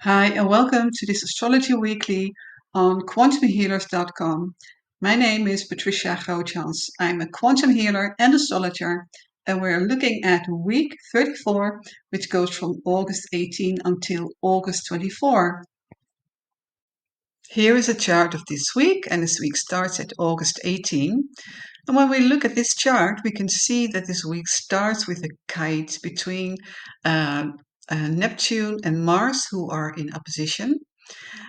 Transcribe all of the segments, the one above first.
Hi, and welcome to this Astrology Weekly on quantumhealers.com. My name is Patricia Grootjans. I'm a quantum healer and astrologer, and we're looking at week 34, which goes from August 18 until August 24. Here is a chart of this week, and this week starts at August 18. And when we look at this chart, we can see that this week starts with a kite between Neptune and Mars, who are in opposition.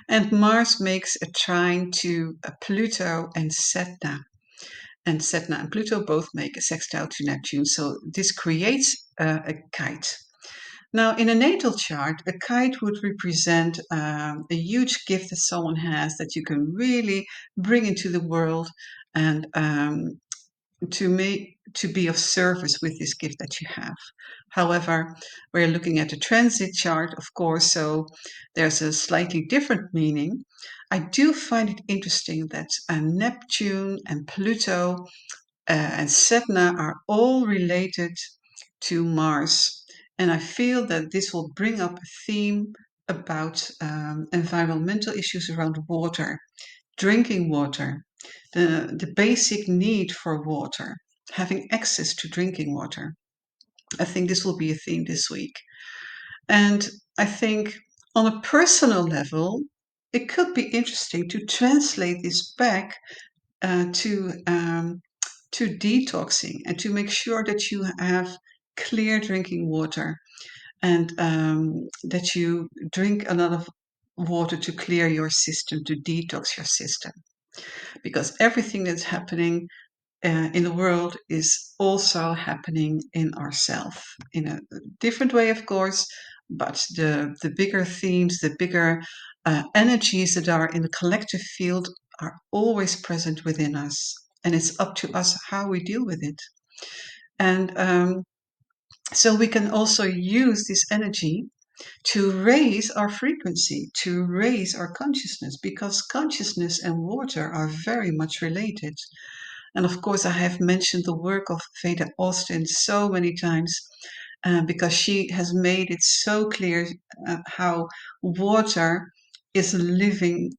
And Mars makes a trine to Pluto and Setna. And Setna and Pluto both make a sextile to Neptune. So this creates a kite. Now, in a natal chart, a kite would represent a huge gift that someone has that you can really bring into the world and to be of service with this gift that you have. However, we're looking at a transit chart, of course, so there's a slightly different meaning. I do find it interesting that Neptune and Pluto and Sedna are all related to Mars, and I feel that this will bring up a theme about environmental issues around water, drinking water, the basic need for water, having access to drinking water. I think this will be a theme this week. And I think on a personal level, it could be interesting to translate this back to detoxing and to make sure that you have clear drinking water and that you drink a lot of water to clear your system, to detox your system. Because everything that's happening in the world is also happening in ourselves in a different way, of course, but the bigger themes, the bigger energies that are in the collective field are always present within us. And it's up to us how we deal with it. And so we can also use this energy to raise our frequency, to raise our consciousness, because consciousness and water are very much related. And of course, I have mentioned the work of Veda Austin so many times because she has made it so clear how water is a living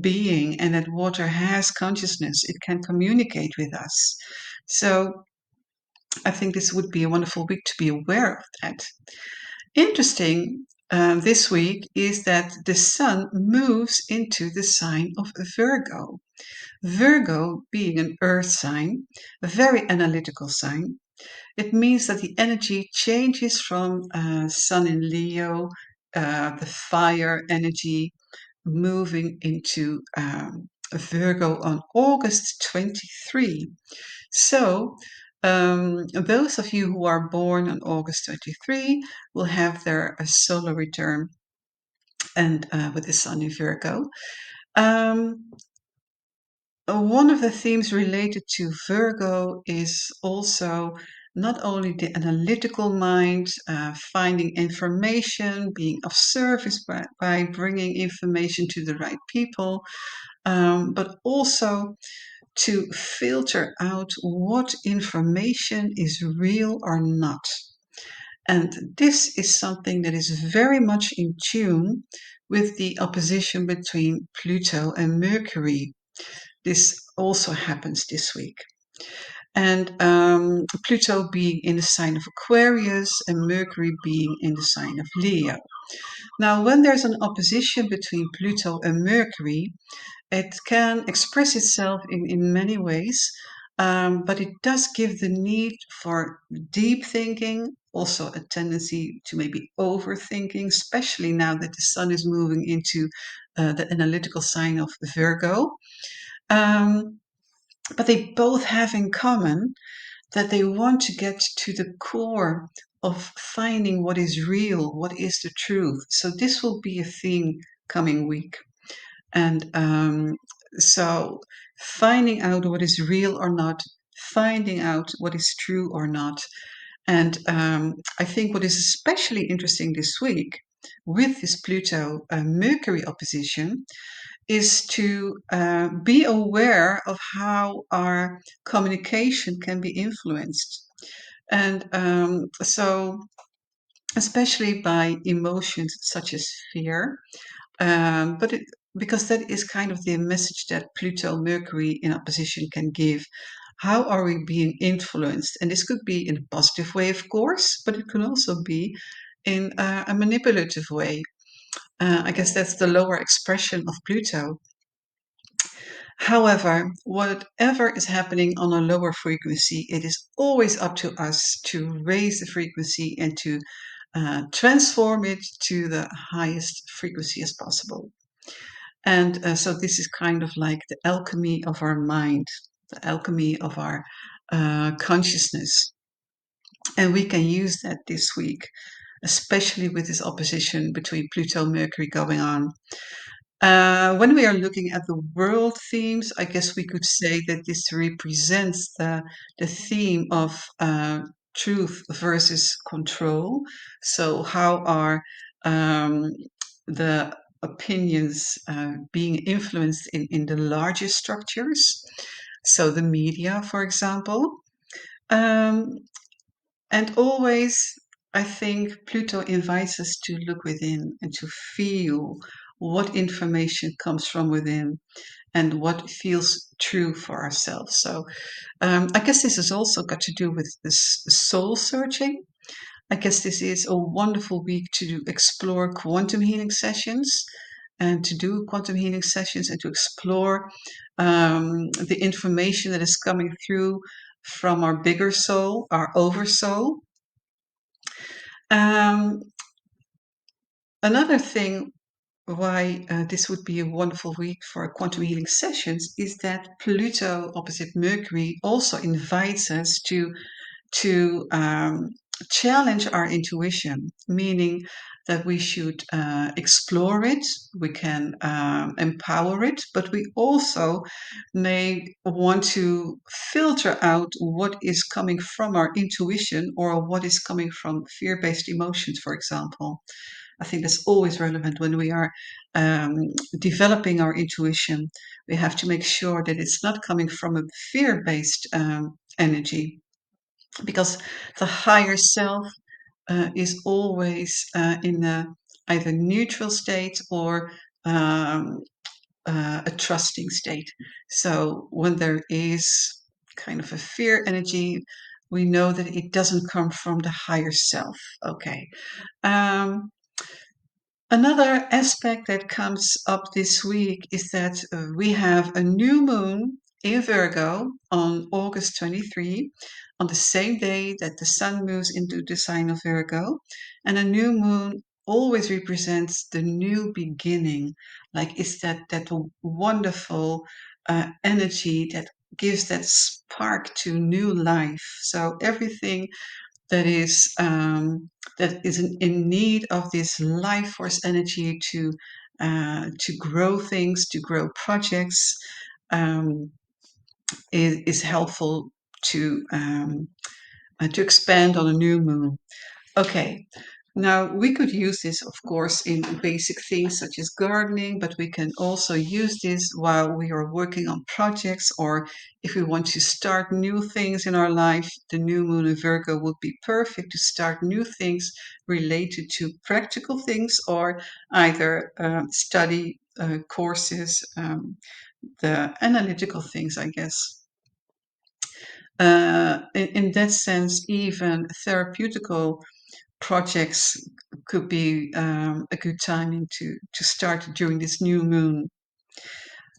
being and that water has consciousness. It can communicate with us. So I think this would be a wonderful week to be aware of that. Interesting this week is that the sun moves into the sign of Virgo. Virgo being an earth sign, a very analytical sign, it means that the energy changes from sun in Leo, the fire energy, moving into Virgo on August 23. So, those of you who are born on August 23 will have their solar return and with the sun in Virgo. One of the themes related to Virgo is also not only the analytical mind, finding information, being of service by bringing information to the right people, but also to filter out what information is real or not. And this is something that is very much in tune with the opposition between Pluto and Mercury. This also happens this week. And Pluto being in the sign of Aquarius and Mercury being in the sign of Leo. Now, when there's an opposition between Pluto and Mercury, it can express itself in many ways, but it does give the need for deep thinking, also a tendency to maybe overthinking, especially now that the sun is moving into the analytical sign of Virgo. But they both have in common that they want to get to the core of finding what is real, what is the truth. So this will be a theme coming week. And so finding out what is real or not, finding out what is true or not. And I think what is especially interesting this week with this Pluto Mercury opposition is to be aware of how our communication can be influenced. And so especially by emotions such as fear. But because that is kind of the message that Pluto Mercury in opposition can give. How are we being influenced? And this could be in a positive way, of course, but it can also be in a manipulative way. I guess that's the lower expression of Pluto. However, whatever is happening on a lower frequency, it is always up to us to raise the frequency and to transform it to the highest frequency as possible. And so this is kind of like the alchemy of our mind, the alchemy of our consciousness. And we can use that this week, especially with this opposition between Pluto and Mercury going on. When we are looking at the world themes, I guess we could say that this represents the theme of truth versus control. So, how are um, the opinions being influenced in the larger structures? So, the media, for example. Um, and always, I think Pluto invites us to look within and to feel what information comes from within and what feels true for ourselves. So, I guess this has also got to do with this soul searching. I guess this is a wonderful week to explore quantum healing sessions and to do quantum healing sessions and to explore the information that is coming through from our bigger soul, our oversoul. Um, Another thing why this would be a wonderful week for quantum healing sessions is that Pluto opposite Mercury also invites us to challenge our intuition, meaning that we should explore it, we can empower it, but we also may want to filter out what is coming from our intuition or what is coming from fear based emotions, for example. I think that's always relevant when we are um, developing our intuition. We have to make sure that it's not coming from a fear based energy because the higher self is always in a either neutral state or um, a trusting state. So when there is kind of a fear energy, we know that it doesn't come from the higher self. Okay. Um, Another aspect that comes up this week is that we have a new moon in Virgo on August 23, on the same day that the sun moves into the sign of Virgo. And a new moon always represents the new beginning. Like it's that wonderful energy that gives that spark to new life. So everything that is in need of this life force energy to grow things, to grow projects, um, is helpful to expand on a new moon. Okay, now, we could use this, of course, in basic things such as gardening, but we can also use this while we are working on projects or if we want to start new things in our life. The new moon in Virgo would be perfect to start new things related to practical things or either study courses, the analytical things, I guess. In that sense, even therapeutical projects could be a good timing to start during this new moon.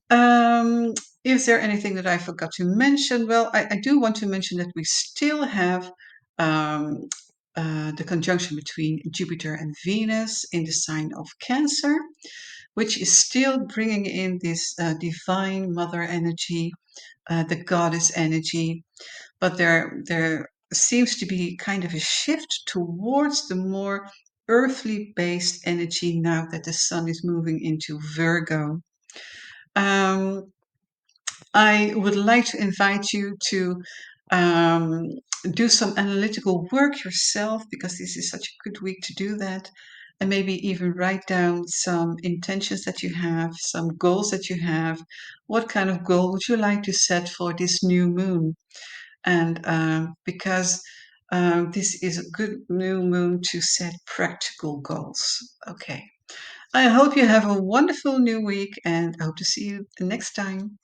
Um, is there anything that I forgot to mention? Well, I do want to mention that we still have um, the conjunction between Jupiter and Venus in the sign of Cancer, which is still bringing in this divine mother energy, the goddess energy, but there seems to be kind of a shift towards the more earthly based energy now that the sun is moving into Virgo. Um, I would like to invite you to um, do some analytical work yourself because this is such a good week to do that. And maybe even write down some intentions that you have, some goals that you have. What kind of goal would you like to set for this new moon? And because This is a good new moon to set practical goals. Okay. I hope you have a wonderful new week and hope to see you the next time.